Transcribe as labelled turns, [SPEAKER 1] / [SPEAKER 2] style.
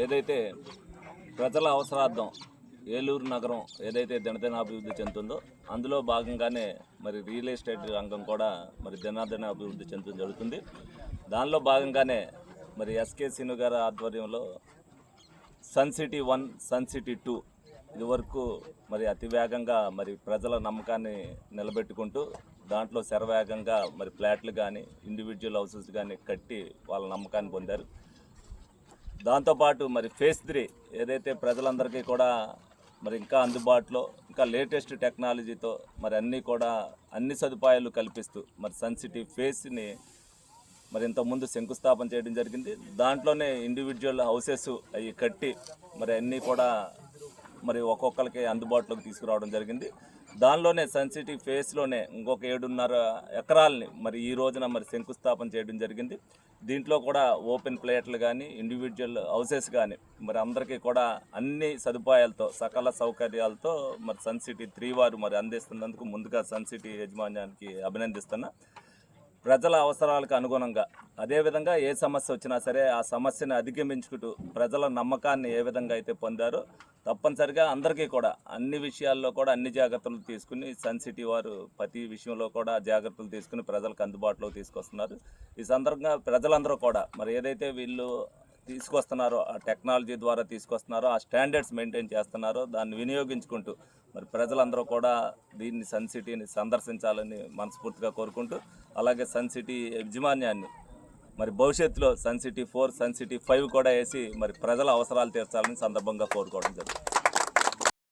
[SPEAKER 1] ఏదైతే ప్రజల అవసరార్థం ఏలూరు నగరం ఏదైతే దినదినాభివృద్ధి చెందుతుందో అందులో భాగంగానే మరి రియల్ ఎస్టేట్ రంగం కూడా మరి దినదిన అభివృద్ధి చెందుతూ జరుగుతుంది. దానిలో భాగంగానే మరి ఎస్కే సీను గారి ఆధ్వర్యంలో సన్ సిటీ 1, సన్ సిటీ 2 ఇదివరకు మరి అతి వేగంగా మరి ప్రజల నమ్మకాన్ని నిలబెట్టుకుంటూ దాంట్లో శరవేగంగా మరి ఫ్లాట్లు కానీ ఇండివిజువల్ హౌసెస్ కానీ కట్టి వాళ్ళ నమ్మకాన్ని పొందారు. దాంతోపాటు మరి ఫేజ్ 3 ఏదైతే ప్రజలందరికీ కూడా మరి ఇంకా అందుబాటులో ఇంకా లేటెస్ట్ టెక్నాలజీతో మరి అన్ని సదుపాయాలు కల్పిస్తూ మరి సన్ సిటీ ఫేజ్ని మరి ఇంతకుముందు శంకుస్థాపన చేయడం జరిగింది. దాంట్లోనే ఇండివిజువల్ హౌసెస్ అవి కట్టి మరి అన్నీ కూడా మరి ఒక్కొక్కరికి అందుబాటులోకి తీసుకురావడం జరిగింది. దానిలోనే సన్ సిటీ ఫేస్లోనే ఇంకొక 7.5 ఎకరాలని మరి ఈ రోజున మరి శంకుస్థాపన చేయడం జరిగింది. దీంట్లో కూడా ఓపెన్ ప్లేట్లు కానీ ఇండివిజువల్ హౌసెస్ కానీ మరి అందరికీ కూడా అన్ని సదుపాయాలతో సకల సౌకర్యాలతో మరి సన్ సిటీ 3 వారు మరి అందిస్తున్నందుకు ముందుగా సన్ సిటీ యాజమాన్యానికి అభినందిస్తున్నా. ప్రజల అవసరాలకు అనుగుణంగా అదేవిధంగా ఏ సమస్య వచ్చినా సరే ఆ సమస్యను అధిగమించుకుంటూ ప్రజల నమ్మకాన్ని ఏ విధంగా అయితే పొందారో తప్పనిసరిగా అందరికీ కూడా అన్ని విషయాల్లో కూడా అన్ని జాగ్రత్తలు తీసుకుని సన్ సిటీ వారు ప్రతి విషయంలో కూడా జాగ్రత్తలు తీసుకుని ప్రజలకు అందుబాటులోకి తీసుకొస్తున్నారు. ఈ సందర్భంగా ప్రజలందరూ కూడా మరి ఏదైతే వీళ్ళు తీసుకొస్తున్నారో ఆ టెక్నాలజీ ద్వారా తీసుకొస్తున్నారో ఆ స్టాండర్డ్స్ మెయింటైన్ చేస్తున్నారో దాన్ని వినియోగించుకుంటూ మరి ప్రజలందరూ కూడా దీన్ని సన్ సిటీని సందర్శించాలని మనస్ఫూర్తిగా కోరుకుంటూ అలాగే సన్ సిటీ యాజమాన్యాన్ని మరి భవిష్యత్తులో సన్ సిటీ 4, సన్ సిటీ 5 కూడా వేసి మరి ప్రజల అవసరాలు తీర్చాలని సందర్భంగా కోరుకోవడం జరుగుతుంది.